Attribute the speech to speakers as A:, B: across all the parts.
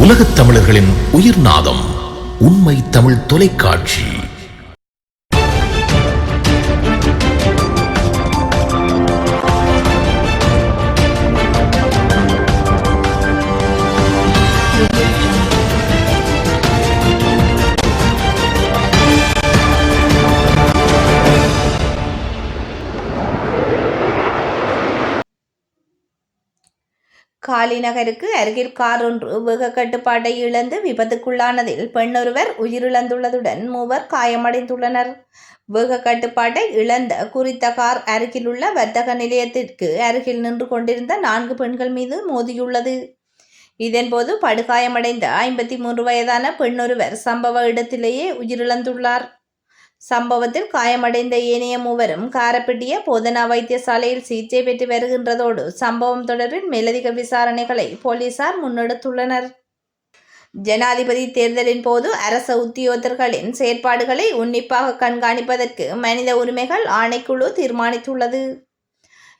A: உலகத் தமிழர்களின் உயிர்நாதம் உண்மை தமிழ் தொலைக்காட்சி.
B: காலி நகருக்கு அருகில் கார் ஒன்று வேக கட்டுப்பாட்டை இழந்து விபத்துக்குள்ளானதில் பெண்ணொருவர் உயிரிழந்துள்ளதுடன் 3 காயமடைந்துள்ளனர். வேக கட்டுப்பாட்டை இழந்த குறித்த கார் அருகிலுள்ள வர்த்தக நிலையத்திற்கு அருகில் நின்று கொண்டிருந்த 4 பெண்கள் மீது மோதியுள்ளது. இதன்போது படுகாயமடைந்த 53 வயதான பெண்ணொருவர் சம்பவ இடத்திலேயே உயிரிழந்துள்ளார். சம்பவத்தில் காயமடைந்த ஏனைய 3வரும் காரப்பட்டிய போதனா வைத்தியசாலையில் சிகிச்சை பெற்று வருகின்றதோடு சம்பவம் தொடர்பில் மேலதிக விசாரணைகளை போலீசார் முன்னெடுத்துள்ளனர். ஜனாதிபதி தேர்தலின் போது அரச உத்தியோகத்தர்களின் செயற்பாடுகளை உன்னிப்பாக கண்காணிப்பதற்கு மனித உரிமைகள் ஆணைக்குழு தீர்மானித்துள்ளது.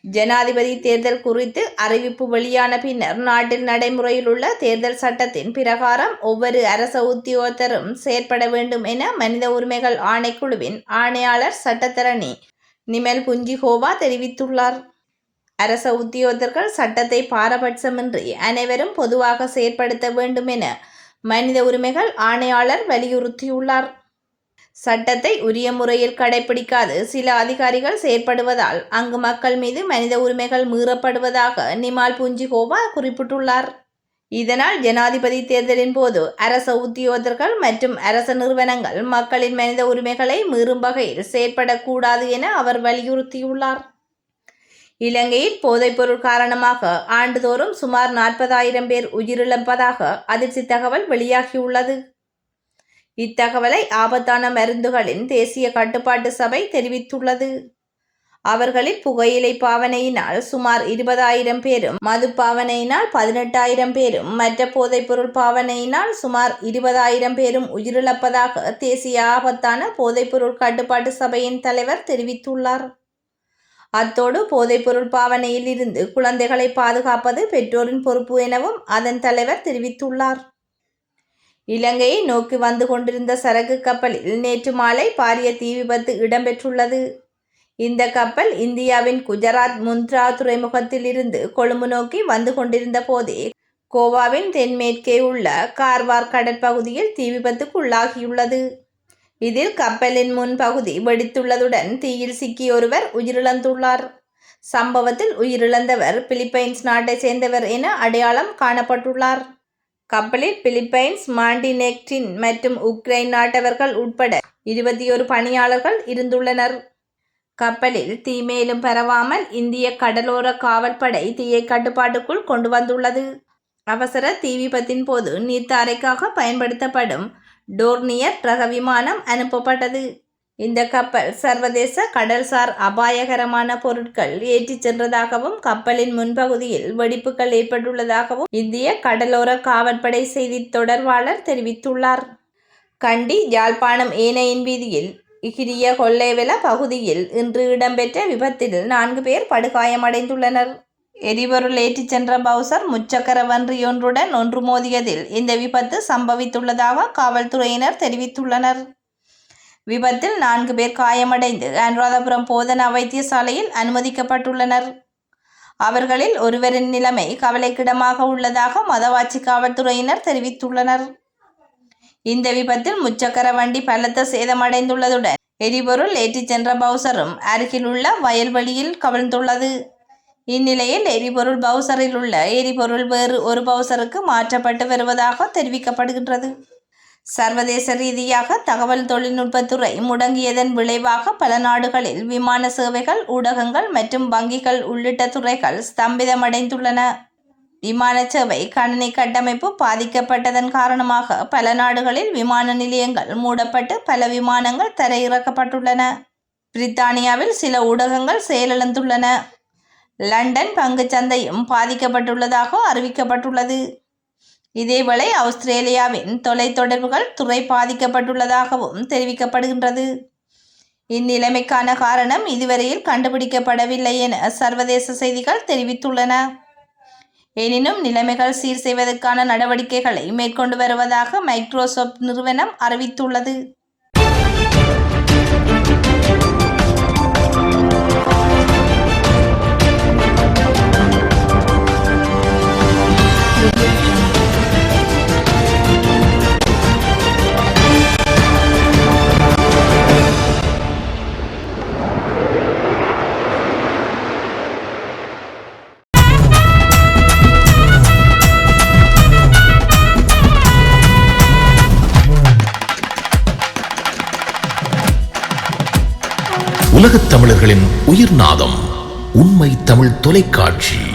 B: ஜனாதிபதி தேர்தல் குறித்து அறிவிப்பு வெளியான பின்னர் நாட்டில் நடைமுறையில் உள்ள தேர்தல் சட்டத்தின் பிரகாரம் ஒவ்வொரு அரச உத்தியோகத்தரும் செயற்பட வேண்டும் என மனித உரிமைகள் ஆணைக்குழுவின் ஆணையாளர் சட்டத்தரணி நிமல் புஞ்சிகோவா தெரிவித்துள்ளார். அரச உத்தியோகத்தர்கள் சட்டத்தை பாரபட்சமின்றி அனைவரும் பொதுவாக செயற்படுத்த வேண்டும் என மனித உரிமைகள் ஆணையாளர் வலியுறுத்தியுள்ளார். சட்டத்தை உரிய முறையில் கடைபிடிக்காது சில அதிகாரிகள் செயற்படுவதால் அங்கு மக்கள் மீது மனித உரிமைகள் மீறப்படுவதாக நிமால் புஞ்சிகோவா குறிப்பிட்டுள்ளார். இதனால் ஜனாதிபதி தேர்தலின் போது அரச உத்தியோகத்தர்கள் மற்றும் அரச நிறுவனங்கள் மக்களின் மனித உரிமைகளை மீறும் வகையில் செயற்படக்கூடாது என அவர் வலியுறுத்தியுள்ளார். இலங்கையில் போதைப்பொருள் காரணமாக ஆண்டுதோறும் சுமார் 40,000 பேர் உயிரிழப்பதாக அதிர்ச்சி தகவல் வெளியாகியுள்ளது. இத்தகவலை ஆபத்தான மருந்துகளின் தேசிய கட்டுப்பாட்டு சபை தெரிவித்துள்ளது. அவர்களில் புகையிலை பாவனையினால் சுமார் 20,000 பேரும், மது பாவனையினால் 18,000 பேரும், மற்ற போதைப்பொருள் பாவனையினால் சுமார் 20,000 பேரும் உயிரிழப்பதாக தேசிய ஆபத்தான போதைப்பொருள் கட்டுப்பாட்டு சபையின் தலைவர் தெரிவித்துள்ளார். அத்தோடு போதைப்பொருள் பாவனையில் இருந்து குழந்தைகளை பாதுகாப்பது பெற்றோரின் பொறுப்பு எனவும் அதன் தலைவர் தெரிவித்துள்ளார். இலங்கையை நோக்கி வந்து கொண்டிருந்த சரக்கு கப்பலில் நேற்று மாலை பாரிய தீ விபத்து இடம்பெற்றுள்ளது. இந்த கப்பல் இந்தியாவின் குஜராத் முந்த்ரா துறைமுகத்தில் இருந்து கொழும்பு நோக்கி வந்து கொண்டிருந்த போதே கோவாவின் தென்மேற்கே உள்ள கார்வார் கடற்பகுதியில் தீ விபத்துக்கு உள்ளாகியுள்ளது. இதில் கப்பலின் முன் பகுதி வெடித்துள்ளதுடன் தீயில் சிக்கிய ஒருவர் உயிரிழந்துள்ளார். சம்பவத்தில் உயிரிழந்தவர் பிலிப்பைன்ஸ் நாட்டை சேர்ந்தவர் என அடையாளம் காணப்பட்டுள்ளார். கப்பலில் பிலிப்பைன்ஸ், மாண்டினெக்டின் மற்றும் உக்ரைன் நாட்டவர்கள் உட்பட 21 பணியாளர்கள் இருந்துள்ளனர். கப்பலில் தீ மேலும் பரவாமல் இந்திய கடலோர காவல்படை தீயை கட்டுப்பாட்டுக்குள் கொண்டு வந்துள்ளது. அவசர தீ விபத்தின் போது நீர்த்தாரைக்காக பயன்படுத்தப்படும் டோர்னியர் ரக விமானம் அனுப்பப்பட்டது. இந்த கப்பல் சர்வதேச கடல்சார் அபாயகரமான பொருட்கள் ஏற்றிச் சென்றதாகவும் கப்பலின் முன்பகுதியில் வெடிப்புகள் ஏற்பட்டுள்ளதாகவும் இந்திய கடலோர காவற்படை செய்தி தொடர்பாளர் தெரிவித்துள்ளார். கண்டி யாழ்ப்பாணம் ஏனையின் வீதியில் இகிரிய கொல்லேவெல பகுதியில் இன்று இடம்பெற்ற விபத்தில் 4 பேர் படுகாயமடைந்துள்ளனர். எரிபொருள் ஏற்றிச் சென்ற பவுசர் முச்சக்கர வன்றியொன்றுடன் ஒன்று மோதியதில் இந்த விபத்து சம்பவித்துள்ளதாக காவல்துறையினர் தெரிவித்துள்ளனர். விபத்தில் 4 பேர் காயமடைந்து அனுராதபுரம் போதனா வைத்தியசாலையில் அனுமதிக்கப்பட்டுள்ளனர். அவர்களில் ஒருவரின் நிலைமை கவலைக்கிடமாக உள்ளதாக மதவாச்சி காவல்துறையினர் தெரிவித்துள்ளனர். இந்த விபத்தில் முச்சக்கர வண்டி பலத்த சேதமடைந்துள்ளதுடன் எரிபொருள் ஏற்றிச் சென்ற பவுசரும் அருகில் உள்ள வயல்வெளியில் கவிழ்ந்துள்ளது. இந்நிலையில் எரிபொருள் பவுசரில் உள்ள எரிபொருள் வேறு ஒரு பவுசருக்கு மாற்றப்பட்டு வருவதாக தெரிவிக்கப்படுகின்றது. சர்வதேச ரீதியாக தகவல் தொழில்நுட்பத்துறை முடங்கியதன் விளைவாக பல நாடுகளில் விமான சேவைகள், ஊடகங்கள் மற்றும் வங்கிகள் உள்ளிட்ட துறைகள் ஸ்தம்பிதமடைந்துள்ளன. விமான சேவை கணினி கட்டமைப்பு பாதிக்கப்பட்டதன் காரணமாக பல நாடுகளில் விமான நிலையங்கள் மூடப்பட்டு பல விமானங்கள் தரையிறக்கப்பட்டுள்ளன. பிரித்தானியாவில் சில ஊடகங்கள் செயலிழந்துள்ளன. லண்டன் பங்குச் சந்தையும் பாதிக்கப்பட்டுள்ளதாக அறிவிக்கப்பட்டுள்ளது. இதேவேளை ஆஸ்திரேலியாவின் தொலைத்தொடர்புகள் துறை பாதிக்கப்பட்டுள்ளதாகவும் தெரிவிக்கப்படுகின்றது. இந்நிலைமைக்கான காரணம் இதுவரையில் கண்டுபிடிக்கப்படவில்லை என சர்வதேச செய்திகள் தெரிவித்துள்ளன. எனினும் நிலைமைகள் சீர் செய்வதற்கான நடவடிக்கைகளை மேற்கொண்டு வருவதாக மைக்ரோசாப்ட் நிறுவனம் அறிவித்துள்ளது.
A: உலகத் தமிழர்களின் உயிர்நாதம் உண்மை தமிழ் தொலைக்காட்சி.